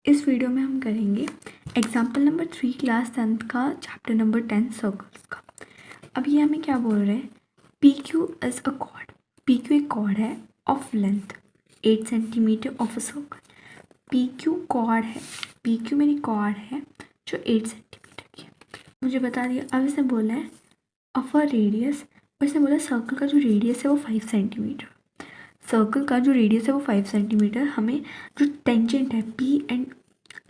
इस वीडियो में हम करेंगे एग्जाम्पल नंबर 3 क्लास 10th का चैप्टर नंबर 10 सर्कल्स का। अब ये हमें क्या बोल रहे हैं, P Q is a chord. P Q एक कॉर्ड है of length 8 centimetre of a circle. P Q chord है, पी क्यू मेरी कॉर्ड है जो 8 सेंटीमीटर की है, मुझे बता दिया। अब इसने बोला है ऑफ अ रेडियस, और इसने बोला सर्कल का जो रेडियस है वो 5 सेंटीमीटर। सर्कल का जो रेडियस है वो 5 सेंटीमीटर। हमें जो टेंजेंट है P and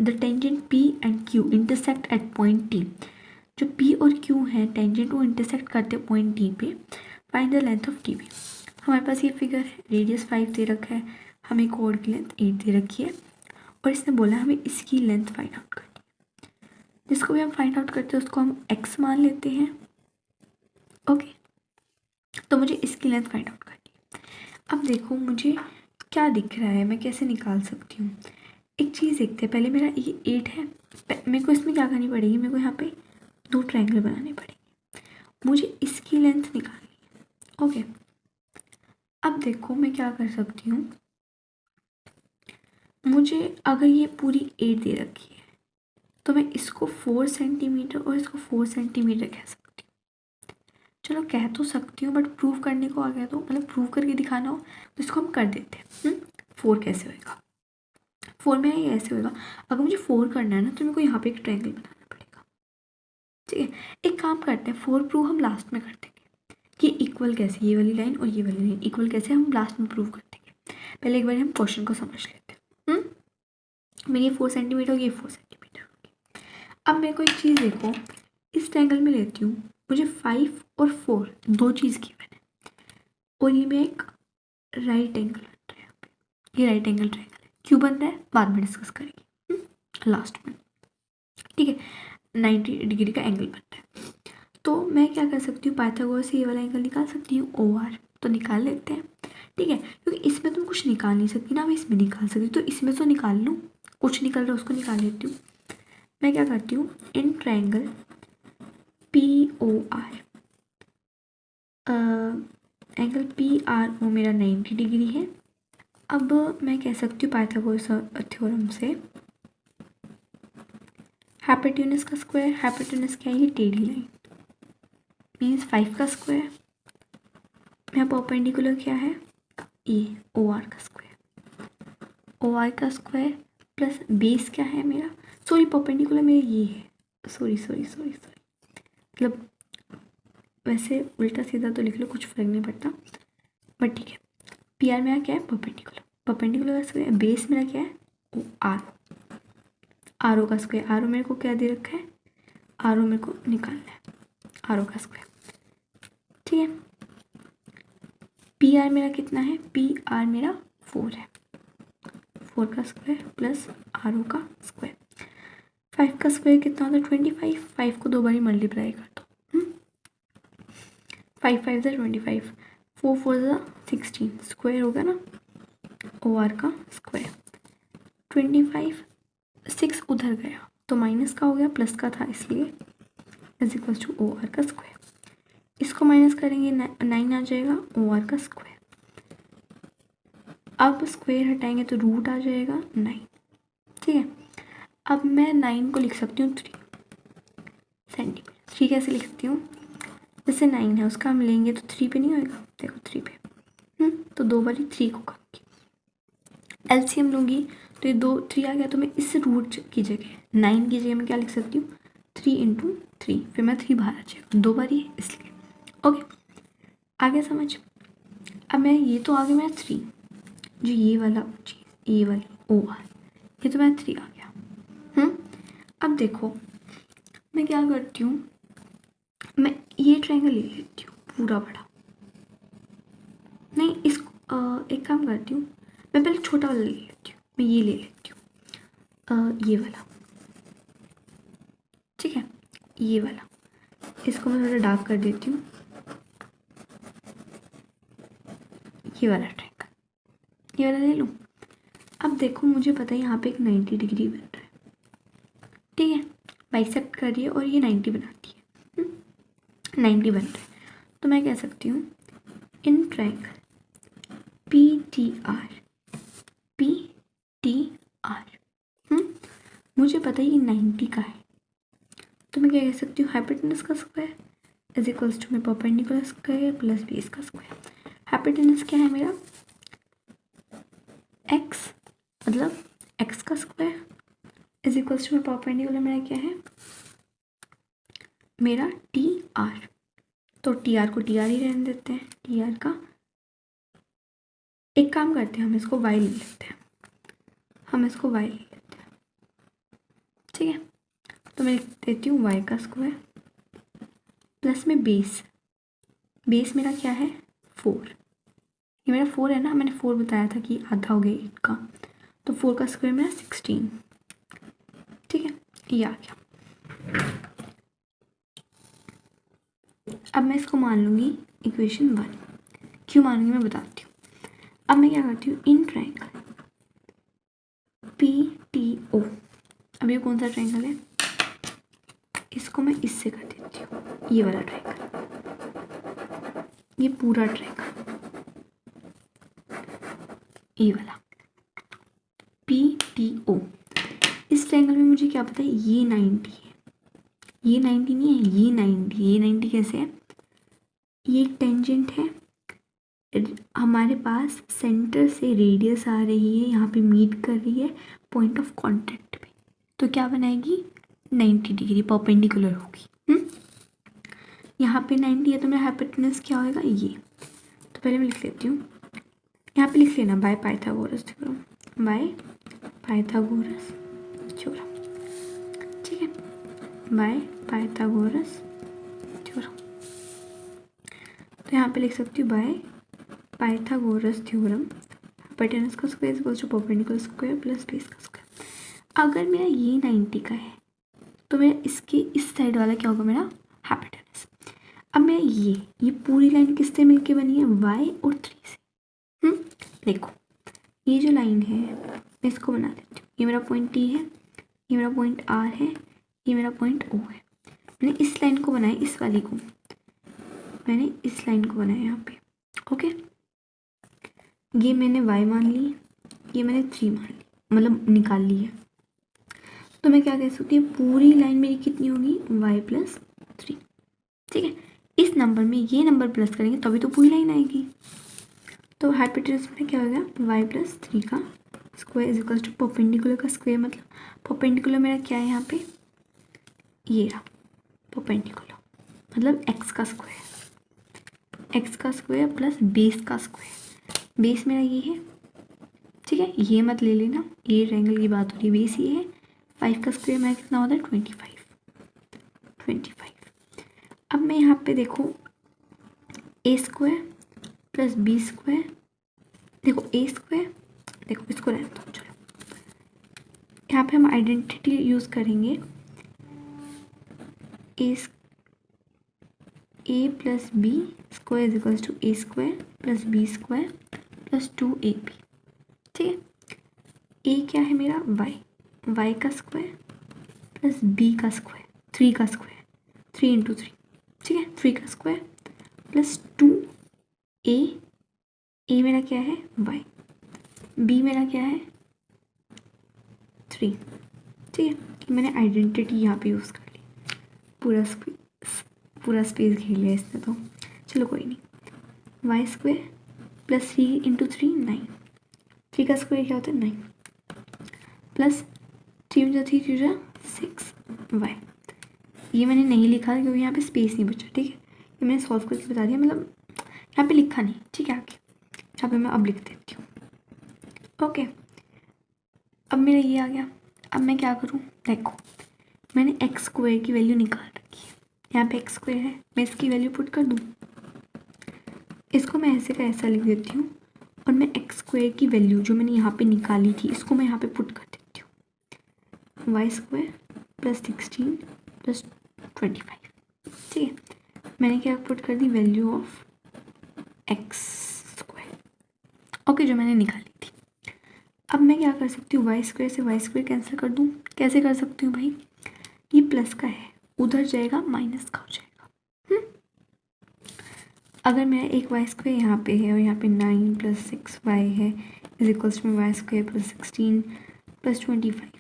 the tangent P and Q intersect at point T. जो पी और क्यू है टेंजेंट वो इंटरसेक्ट करते हैं पॉइंट टी पे। Find the length of T भी। हमारे पास ये फिगर है, रेडियस 5 दे रखा है, हमें कॉर्ड की लेंथ 8 दे रखी है, और इसने बोला हमें इसकी लेंथ फाइंड आउट करनी है। जिसको भी हम फाइंड आउट करते हैं उसको हम एक्स मान लेते हैं। ओके, तो मुझे इसकी लेंथ फाइंड आउट करनी है। अब देखो मुझे क्या दिख रहा है, मैं कैसे निकाल सकती हूँ। एक चीज़ देखते हैं, पहले मेरा ये 8 है, मेरे को इसमें क्या करनी पड़ेगी, मेरे को यहाँ पे 2 ट्रायंगल बनाने पड़ेंगे, मुझे इसकी लेंथ निकालनी है। ओके, अब देखो मैं क्या कर सकती हूँ, मुझे अगर ये पूरी 8 दे रखी है तो मैं इसको 4 सेंटीमीटर और इसको 4 सेंटीमीटर कह सकती हूँ। चलो कह तो सकती हूँ, बट प्रूव करने को आ गया तो मतलब प्रूव करके दिखाना हो तो इसको हम कर देते हैं। 4 कैसे होएगा, 4 में ये ऐसे होएगा। अगर मुझे 4 करना है ना तो मेरे को यहाँ पे एक ट्रायंगल बनाना पड़ेगा। ठीक है, एक काम करते हैं, 4 प्रूव हम लास्ट में कर देंगे कि इक्वल कैसे, ये वाली लाइन और ये वाली लाइन इक्वल कैसे हम लास्ट में प्रूव कर देंगे। पहले एक बार हम क्वेश्चन को समझ लेते हैं। मेरी 4 सेंटीमीटर होगी, ये 4 सेंटीमीटर होगी। अब मेरे को एक चीज़ देखो, इस ट्रायंगल में लेती हूँ, मुझे 5 और 4 दो चीज़ गिवन है, और ये में एक राइट एंगल बन रहा है यहाँ पे। ये राइट एंगल ट्रायंगल है, क्यों बन रहा है बाद में डिस्कस करेंगे लास्ट में। ठीक है, 90 डिग्री का एंगल बन रहा है, तो मैं क्या कर सकती हूँ, पाइथागोरस से ये वाला एंगल निकाल सकती हूँ, OR। तो निकाल लेते हैं। ठीक है, क्योंकि इसमें तुम कुछ निकाल नहीं सकती ना, मैं इसमें निकाल सकती, तो इसमें तो निकाल लूँ, कुछ निकल रहा है उसको निकाल लेती हूँ। मैं क्या करती हूँ, in triangle POR, angle PRO मेरा 90 डिग्री है। अब मैं कह सकती हूँ पाइथागोरस थ्योरम से हाइपोटेन्यूज का स्क्वायर, हाइपोटेन्यूज क्या है, ये टेढ़ी लाइन मीन्स 5 का स्क्वायर। यहाँ परपेंडिकुलर क्या है, ये OR का स्क्वायर, OR का स्क्वायर प्लस बेस क्या है मेरा, सॉरी परपेंडिकुलर मेरा ये है, सॉरी मतलब वैसे उल्टा सीधा तो लिख लो, कुछ फर्क नहीं पड़ता, बट ठीक है। PR मेरा क्या है, परपेंडिकुलर, परपेंडिकुलर का स्क्वायर, बेस मेरा क्या है, RO का स्क्वायर। RO मेरे को क्या दे रखा है, RO मेरे को निकालना है, RO का स्क्वायर। ठीक है, PR मेरा कितना है, PR मेरा 4 है, 4 का स्क्वायर प्लस RO का स्क्वायर। 5 का स्क्वायर कितना होता है, 25। 5 को 2 बार मल्टीप्लाई कर दो, 5 5 ज़ा 25, 4 4 ज़ा 16, स्क्वायर होगा ना OR का स्क्वायर। 25 6 उधर गया तो माइनस का हो गया, प्लस का था इसलिए इज इक्वल टू OR का स्क्वायर। इसको माइनस करेंगे 9 आ जाएगा, OR का स्क्वायर। अब स्क्वायर हटाएंगे तो रूट आ जाएगा 9। ठीक है, अब मैं 9 को लिख सकती हूँ 3 सेंटीमीटर। 3 कैसे लिख सकती हूँ, जैसे 9 है उसका हम लेंगे तो 3 पे नहीं होएगा, देखो 3 पे, तो 2 बारी 3 को करूँगी, LCM लूँगी तो ये 2 3 आ गया, तो मैं इस रूट की जगह 9 की जगह मैं क्या लिख सकती हूँ, 3 × 3, फिर मैं 3 बाहर आ जाएगा, 2 बारी है इसलिए। ओके, आगे समझ। अब मैं ये तो आगे मेरा 3, जो ये वाला चीज़, ये वाली OR, ये तो मेरा 3 आ गया। अब देखो मैं क्या करती हूँ, मैं ये ट्रायंगल ले लेती हूँ पूरा बड़ा, नहीं इसको एक काम करती हूँ, मैं पहले छोटा वाला ले लेती हूँ, मैं ये ले लेती हूँ, ये वाला। ठीक है, ये वाला, इसको मैं थोड़ा डार्क कर देती हूँ, ये वाला ट्रायंगल, ये वाला ले लूँ। अब देखो मुझे पता है यहाँ पे एक 90 डिग्री बन रहा है। ठीक है, बाइसेक्ट कर रही है और ये 90 बनाती है, 90 बन रहा है, तो मैं कह सकती हूँ इन ट्रायंगल PTR, मुझे पता है ये 90 का है, तो मैं क्या कह सकती हूँ, हाइपोटेनस का स्क्वायर इज इक्वल्स टू में परपेंडिकुलर स्क्वायर प्लस बेस का स्क्वायर। हाइपोटेनस क्या है मेरा, x, मतलब x का स्क्वायर इज इक्वल्स टू में परपेंडिकुलर मेरा क्या है, मेरा टी आर। तो टी आर को टी आर ही रहने देते हैं, टी आर का एक काम करते हैं, हम इसको वाई ले लेते हैं, हम इसको वाई ले लेते हैं, ठीक है। तो मैं लिख देती हूँ वाई का स्क्वायर प्लस में बेस, बेस मेरा क्या है 4, ये मेरा 4 है ना, मैंने 4 बताया था कि आधा हो गया 8 का, तो 4 का स्क्वायर मेरा 16, ठीक है, ये आ गया। अब मैं इसको मान लूँगी इक्वेशन 1, क्यों मानूंगी मैं बताती हूँ। अब मैं क्या करती हूँ, in triangle P T O, अब ये कौन सा ट्रायंगल है, इसको मैं इससे कर देती हूँ, ये वाला ट्रायंगल, ये पूरा ट्रायंगल, ये वाला पी टी ओ। इस ट्रायंगल में मुझे क्या पता है, ये 90 है, ये 90 नहीं है, ये 90, ये 90 कैसे है, ये एक टेंजेंट है, हमारे पास सेंटर से रेडियस आ रही है, यहाँ पे मीट कर रही है पॉइंट ऑफ कांटेक्ट पे, तो क्या बनाएगी 90 डिग्री परपेंडिकुलर होगी। यहाँ पे 90 है तो मेरा हाइपोटेनस क्या होगा ये, तो पहले मैं लिख लेती हूँ, यहाँ पे लिख लेना bye Pythagoras theorem, bye Pythagoras theorem, ठीक है, बाय पाइथागोरस थ्योरम। तो यहाँ पे लिख सकती हूँ बाय पाइथागोरस थ्योरम, हाइपोटेनस का square equals to perpendicular square plus base का स्क्वायर। अगर मेरा ये 90 का है तो मेरा इसके इस साइड वाला क्या होगा, मेरा हाइपोटेनस। अब मैं ये पूरी लाइन किससे मिलके बनी है, y और 3 से। देखो ये जो लाइन है मैं इसको बना देती हूँ, ये मेरा पॉइंट T है, ये मेरा पॉइंट R है, ये मेरा पॉइंट O है। मैंने इस लाइन को बनाया, इस वाली को मैंने इस लाइन को बनाया यहाँ पे, ओके। ये मैंने y मान ली, ये मैंने 3 मान ली, मतलब निकाल ली है। तो मैं क्या कह सकती हूँ, पूरी लाइन मेरी कितनी होगी, y प्लस 3, ठीक है। इस नंबर में ये नंबर प्लस करेंगे तभी तो पूरी लाइन आएगी। तो हाइपोटेनस में क्या होगा, y प्लस 3 का square is equal to perpendicular का स्क्वायर, मतलब परपेंडिकुलर मेरा क्या है यहाँ पे, ये रहा परपेंडिकुलर, मतलब x का स्क्वायर प्लस बेस का स्क्वायर, बेस मेरा ये है, ठीक है, ये मत ले लेना, ये ट्रायंगल की बात हो रही है, बेस ये है, 5 का स्क्वायर मेरा कितना होता है 25। अब मैं यहाँ पे देखो ए स्क्वायर प्लस बी स्क्वायर, देखो ए स्क्वायर, देखो इसको रहने दो, चलो यहाँ पे हम आइडेंटिटी यूज़ करेंगे, A plus B square is equals to A square plus B square plus 2ab, ठीक है। ए क्या है मेरा y का स्क्वायर प्लस बी का स्क्वायर, 3 का स्क्वायर, 3 इंटू 3, ठीक है, 3 का स्क्वायर प्लस 2a, ए मेरा क्या है y, बी मेरा क्या है 3, ठीक है। मैंने आइडेंटिटी यहाँ पे यूज़ कर ली, पूरा स्पेस घेर लिया इसने, तो चलो कोई नहीं, वाई स्क्वायर प्लस 3 इंटू 3 9, 3 का स्क्वायर क्या होता है 9, प्लस 3 जो 3 3 6 वाई, ये मैंने नहीं लिखा क्योंकि यहाँ पे स्पेस नहीं बचा, ठीक है, ये मैंने सॉल्व करके बता दिया, मतलब यहाँ पे लिखा नहीं, ठीक है। आगे यहाँ पे मैं अब लिख देती हूँ, ओके। अब मेरा ये आ गया, अब मैं क्या करूँ, देखो मैंने एक्स स्क्वायर की वैल्यू निकाल रखी है, यहाँ पे एक्स स्क्वायर है, मैं इसकी वैल्यू पुट कर दूँ, इसको मैं ऐसे का ऐसा लिख देती हूँ, और मैं एक्स स्क्वायर की वैल्यू जो मैंने यहाँ पे निकाली थी इसको मैं यहाँ पे पुट कर देती हूँ, वाई स्क्वायर प्लस 16 प्लस 25, ठीक है। मैंने क्या पुट कर दी, value of X square, okay, जो मैंने निकाली थी। अब मैं क्या कर सकती हूँ, वाई स्क्वायर से वाई स्क्वायर कैंसिल कर दूँ, कैसे कर सकती हूँ भाई, ये प्लस का है उधर जाएगा माइनस का हो जाएगा। अगर मेरा एक वाई स्क्वायर यहाँ पे है और यहाँ पे 9 प्लस 6 वाई है is equals to Y square plus 16 plus 25 है,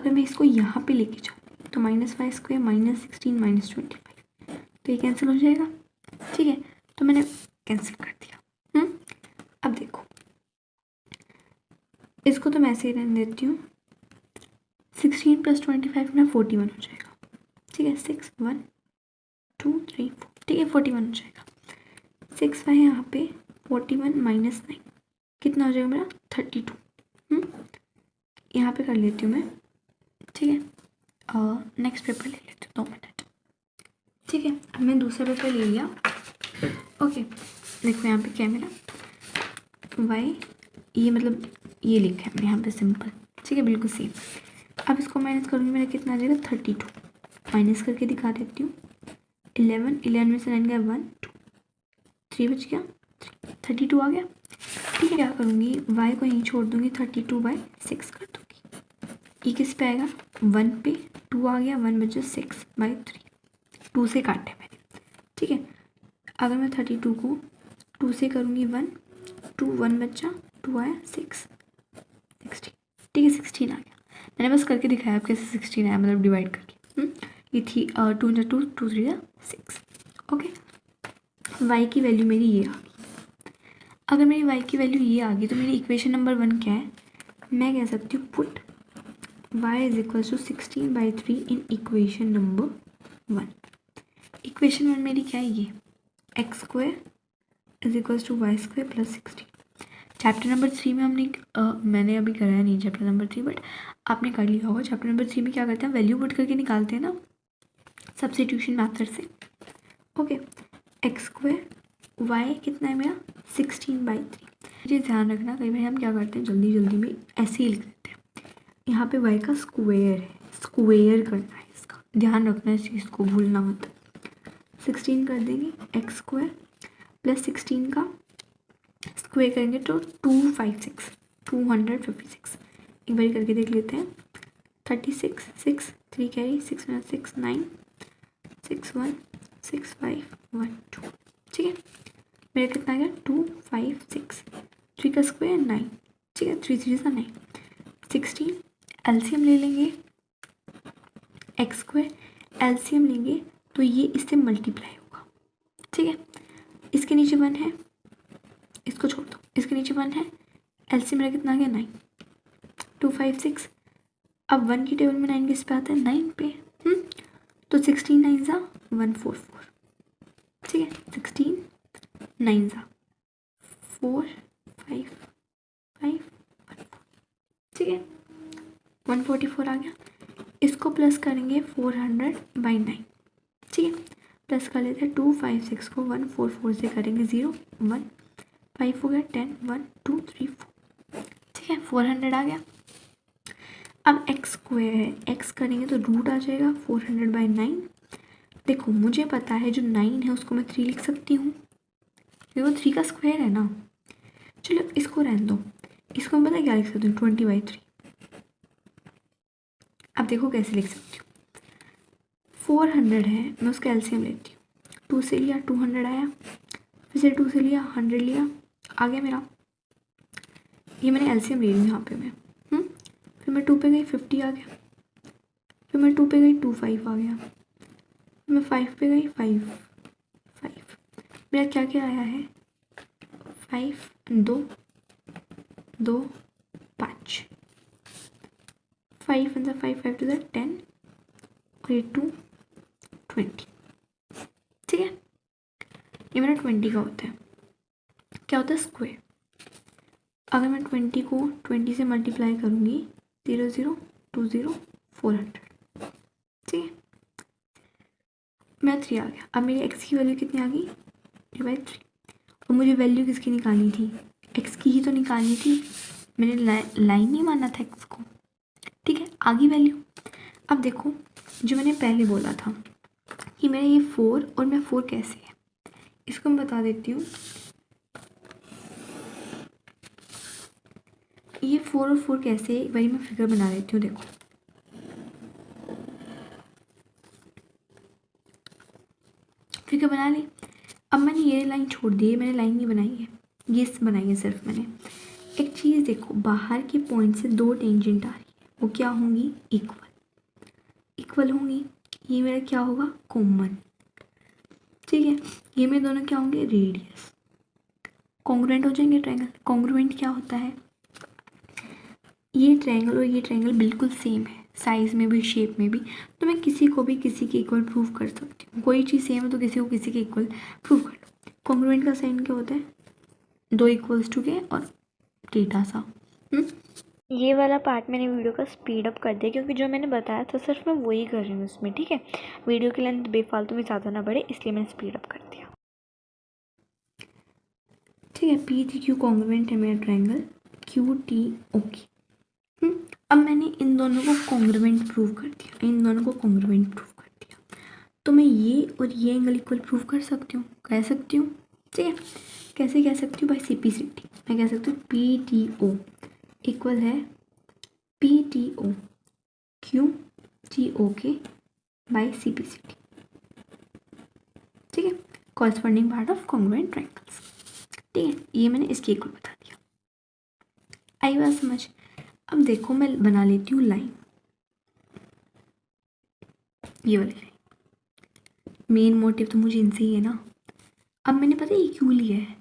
अगर मैं इसको यहाँ पे लेके जाऊँ तो -5² -16 -25, तो ये कैंसिल हो जाएगा। ठीक है, तो मैंने कैंसिल कर दिया। अब देखो इसको तो मैं ऐसे ही रहने देती हूँ। 16 + 25 में 41 हो जाएगा। ठीक है, 6 1 2 3 4, ठीक है 41 हो जाएगा। 6 है यहाँ पे, 41 - 9 कितना हो जाएगा मेरा 32। यहाँ पे कर लेती हूँ मैं। ठीक है, नेक्स्ट पेपर ले लेती हूँ 2 मिनट। ठीक है, अब मैं दूसरा पेपर ले लिया। ओके, देखो यहाँ पे क्या है मेरा y, ये मतलब ये लिखा है मैंने यहाँ पे सिंपल। ठीक है, बिल्कुल सेम। अब इसको माइनस करूँगी, मेरा कितना आ जाएगा 32। माइनस करके दिखा देती हूँ। 11 में से 9 गया 1 2 3 बच गया, 32 आ गया। ठीक है, क्या करूँगी y को यहीं छोड़ दूँगी, 32/6 कर दूँगी। ये किस पे आएगा 1 पे, 2 आ गया, 1 बचा 6/3, 2 से काटे मैंने। ठीक है, अगर मैं 32 को 2 से करूँगी 1 2 1 बचा, 2 आया 6 16। ठीक है, 16 आ गया। मैंने बस करके दिखाया आप कैसे 16 आया, मतलब डिवाइड करके। ये थी 2 × 2 2 3 6। ओके, y की वैल्यू मेरी ये आ गई। अगर मेरी y की वैल्यू ये आ गई तो मेरी इक्वेशन नंबर 1 क्या है, मैं कह सकती हूँ put y = 16/3 in equation number 1। Equation 1 मेरी क्या है, ये x² = y² + 16। चैप्टर नंबर 3 में हमने मैंने अभी कराया नहीं चैप्टर नंबर 3, बट आपने कर लिया होगा। चैप्टर नंबर 3 में क्या करते हैं, वैल्यू पुट करके निकालते हैं ना, सब्स्टिट्यूशन मेथड से। ओके, x² y कितना है मेरा 16/3। ये ध्यान रखना, कई बार हम क्या करते हैं जल्दी जल्दी में ऐसे ही लिख देते हैं। यहाँ पे y का स्क्वायर है, स्क्वायर करना है, इसका ध्यान रखना है, इस चीज़ को भूलना मत। 16 कर देंगे, x² + 16 का स्क्वायर करेंगे तो 256 256। एक बार करके देख लेते हैं। 36 6 3 कैरी 6 - 6 9 6 1 6 5 1 2। ठीक है, मेरा कितना आ गया 256। 3 का स्क्वायर 9। ठीक है, 3 3 9 16। एलसीएम ले लेंगे, x² एलसीएम लेंगे तो ये इससे मल्टीप्लाई होगा। ठीक है, इसके नीचे 1 है, इसको छोड़ दो, इसके नीचे 1 है, एलसीएम मेरा कितना आ गया 9 256। अब 1 की टेबल में 9 किस पे आता है 9 पे। तो 16 9 ज़ा 144। ठीक है, 16 9 ज़ा 4 5 5 1 4। ठीक है, 144 आ गया। इसको प्लस करेंगे 400/9। ठीक है, प्लस कर लेते हैं 256 को 144 से करेंगे 0 1 5 हो गया 10 1 2 3 4। ठीक है, 400 आ गया। अब x² है, x करेंगे तो रूट आ जाएगा 400/9। देखो मुझे पता है जो 9 है उसको मैं 3 लिख सकती हूँ, क्योंकि वो 3 का स्क्वायर है ना। चलो इसको रहने दो, इसको मैं पता क्या लिख सकती हूँ 20/3। अब देखो कैसे लिख सकती हूँ, 400 है, मैं उसका एलसीएम लेती हूँ। 2 से लिया 200 आया, फिर से 2 से लिया 100 लिया, आ गया मेरा। ये मैंने एलसीएम ले ली यहाँ पे मैं। फिर मैं 2 पे गई 50 आ गया, फिर मैं 2 पे गई 25 आ गया, फिर मैं 5 पे गई 5 5। मेरा क्या क्या आया है 5 2 2 5 5 5 5 to 10 और ये 2 20। ठीक है, ये मेरा 20 का होता है। क्या होता है स्क्वायर। अगर मैं 20 को 20 से मल्टीप्लाई करूँगी 0 0 2 0 400। ठीक है, मेरा 3 आ गया। अब मेरी x की वैल्यू कितनी आ गई 3/3। और मुझे वैल्यू किसकी निकालनी थी, x की ही तो निकालनी थी। मैंने लाइन नहीं माना था x को। ठीक है, आगे वैल्यू। अब देखो जो मैंने पहले बोला था कि मेरा ये 4 और मैं 4 कैसे है, इसको मैं बता देती हूँ। ये 4 और 4 कैसे है, वही मैं फिगर बना देती हूँ। देखो फिगर बना ली। अब मैंने ये लाइन छोड़ दी है, मैंने लाइन नहीं बनाई है, ये बनाई है सिर्फ मैंने। एक चीज़ देखो, बाहर के पॉइंट से 2 टेंजेंट आ रही है, वो क्या होंगी, इक्वल होंगी। ये मेरा क्या होगा, कॉमन। ठीक है, ये मेरे दोनों क्या होंगे, रेडियस। कॉन्ग्रुएंट हो जाएंगे ट्रायंगल। कॉन्ग्रुएंट क्या होता है, ये ट्रायंगल और ये ट्रायंगल बिल्कुल सेम है, साइज में भी शेप में भी, तो मैं किसी को भी किसी के इक्वल प्रूव कर सकती हूँ। कोई चीज़ सेम है तो किसी को किसी के इक्वल प्रूव कर लो। कॉन्ग्रुएंट का साइन क्या होता है, दो इक्वल्स टू के और डेटा सा। ये वाला पार्ट मैंने वीडियो का स्पीड अप कर दिया क्योंकि जो मैंने बताया था सिर्फ मैं वही कर रही हूँ इसमें। ठीक है, वीडियो की लेंथ बेफालतू में ज़्यादा ना बढ़े इसलिए मैंने स्पीड अप कर दिया। ठीक है, पी टी क्यू कॉन्ग्रुएंट है मेरा ट्रायंगल क्यू टी ओ की। अब मैंने इन दोनों को कॉन्ग्रुएंट प्रूव कर दिया, इन दोनों को कॉन्ग्रुएंट प्रूव कर दिया, तो मैं ये और ये एंगल इक्वल प्रूव कर सकती हूँ, कह सकती हूँ। ठीक है, कैसे कह सकती हूँ, बाई CP/CD। मैं कह सकती हूँ PTO इक्वल है PTO QTO के बाई CP/CD। ठीक है, corresponding part of congruent triangles. ठीक है, ये मैंने इसके इक्वल बता दिया। आई बात समझ। अब देखो मैं बना लेती हूँ लाइन, ये वाली लाइन। मेन मोटिव तो मुझे इनसे ही है ना। अब मैंने पता है ये क्यों लिया है,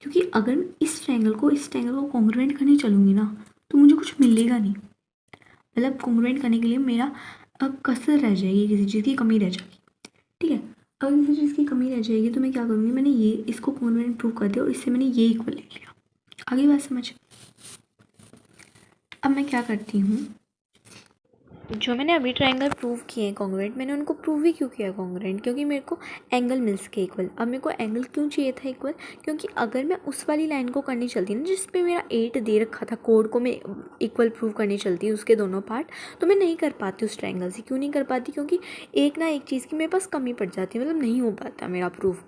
क्योंकि अगर मैं इस ट्रायंगल को कॉन्ग्रुएंट करने चलूँगी ना तो मुझे कुछ मिलेगा नहीं। मतलब कॉन्ग्रुएंट करने के लिए मेरा कसर रह जाएगी, किसी चीज़ की कमी रह जाएगी। ठीक है, अगर किसी चीज़ की कमी रह जाएगी तो मैं क्या करूँगी, मैंने ये इसको कॉन्ग्रुएंट प्रूव कर दिया और इससे मैंने ये इक्वल ले लिया। आगे बात समझ। अब मैं क्या करती हूँ, जो मैंने अभी ट्रायंगल प्रूव किए हैं कॉन्ग्रुएंट, मैंने उनको प्रूव ही क्यों किया कॉन्ग्रुएंट, क्योंकि मेरे को एंगल मिल सके इक्वल। अब मेरे को एंगल क्यों चाहिए था इक्वल, क्योंकि अगर मैं उस वाली लाइन को करनी चलती ना जिस पे मेरा 8 दे रखा था, कोड को मैं इक्वल प्रूव करनी चलती उसके दोनों पार्ट, तो मैं नहीं कर पाती उस ट्रायंगल से। क्यों नहीं कर पाती, क्योंकि एक ना एक चीज़ की मेरे पास कमी पड़ जाती है, मतलब नहीं हो पाता मेरा प्रूफ।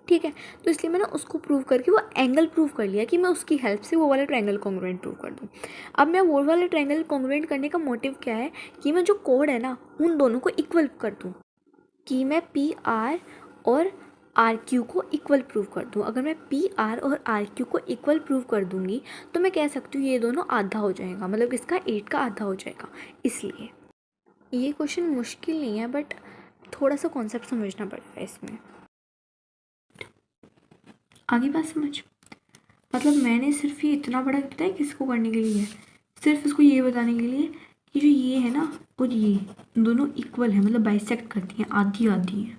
ठीक है, तो इसलिए मैंने उसको प्रूव करके वो एंगल प्रूव कर लिया कि मैं उसकी हेल्प से वो वाला ट्रायंगल कॉन्ग्रुएंट प्रूव कर दूँ। अब मैं वो वाला ट्रायंगल कॉन्ग्रुएंट करने का मोटिव क्या है कि मैं जो कोड है ना उन दोनों को इक्वल कर दूँ, कि मैं PR और RQ को इक्वल प्रूव कर दूँ। अगर मैं PR और RQ को इक्वल प्रूव कर दूँगी तो मैं कह सकती हूँ ये दोनों आधा हो जाएगा, मतलब इसका 8 का आधा हो जाएगा। इसलिए ये क्वेश्चन मुश्किल नहीं है, बट थोड़ा सा कॉन्सेप्ट समझना पड़ेगा इसमें। आगे बात समझ। मतलब मैंने सिर्फ ये इतना बड़ा पता है किसको करने के लिए, सिर्फ इसको ये बताने के लिए कि जो ये है ना और ये दोनों इक्वल है, मतलब बाइसेक्ट करती हैं, आधी आधी हैं,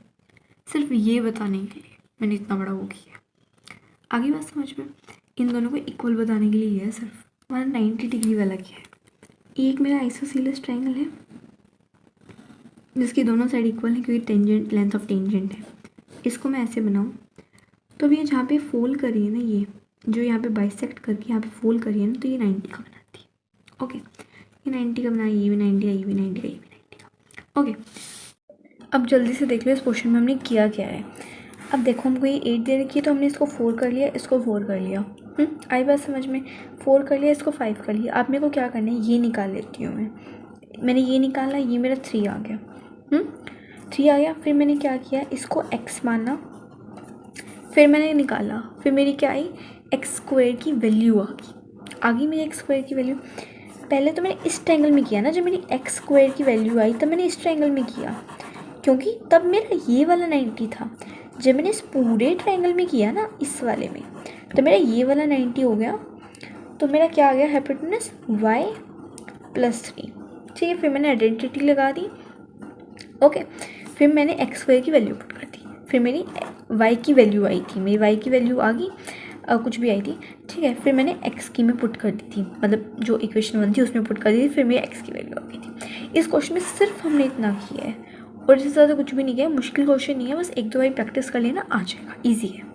सिर्फ ये बताने के लिए मैंने इतना बड़ा वो किया। आगे बात समझ में, इन दोनों को इक्वल बताने के लिए है सिर्फ। हमारा 90 डिग्री वाला क्या है, एक मेरा आइसोसेलेस ट्रायंगल है जिसकी दोनों साइड इक्वल है क्योंकि टेंजेंट लेंथ ऑफ टेंजेंट है। इसको मैं ऐसे बनाऊँ तो अब ये जहाँ पे फोल्ड करी है ना, ये जो यहाँ पे बाइसेक्ट करके यहाँ पे फोल्ड करी है ना, तो ये 90 का बनाती है। ओके, ये 90 का बनाया, ये भी 90 का, ये भी 90 का, ये भी 90 का। ओके, अब जल्दी से देख लो इस क्वेश्चन में हमने किया क्या है। अब देखो हमको ये 8 दे रखी है तो हमने इसको 4 कर लिया, इसको 4 कर लिया। आई बात समझ में, 4 कर लिया, इसको 5 कर लिया। अब मेरे को क्या करना है, ये निकाल लेती हूँ मैंने ये निकाला, ये मेरा 3 आ गया। 3 आ गया, फिर मैंने क्या किया, इसको x माना, फिर मैंने निकाला, फिर मेरी क्या आई, x² की वैल्यू आ गई मेरी x² की वैल्यू। पहले तो मैंने इस ट्रायंगल में किया ना, जब मेरी x² की वैल्यू आई तब मैंने इस ट्रायंगल में किया, क्योंकि तब मेरा ये वाला 90 था। जब मैंने इस पूरे ट्रायंगल में किया ना, इस वाले में, तो मेरा ये वाला 90 हो गया। तो मेरा क्या आ गया, हाइपोटेनस y+3। ठीक है, फिर मैंने आइडेंटिटी लगा दी। ओके, फिर मैंने x² की वैल्यू पुट कर दी, फिर मेरी y की वैल्यू आई थी, मेरी y की वैल्यू आ गई, कुछ भी आई थी। ठीक है, फिर मैंने x की में पुट कर दी थी, मतलब जो इक्वेशन 1 थी उसमें पुट कर दी थी, फिर मेरी x की वैल्यू आ गई थी। इस क्वेश्चन में सिर्फ हमने इतना किया है और इससे ज़्यादा कुछ भी नहीं किया। मुश्किल क्वेश्चन नहीं है, बस 1-2 बार प्रैक्टिस कर लेना, आ जाएगा, ईजी है।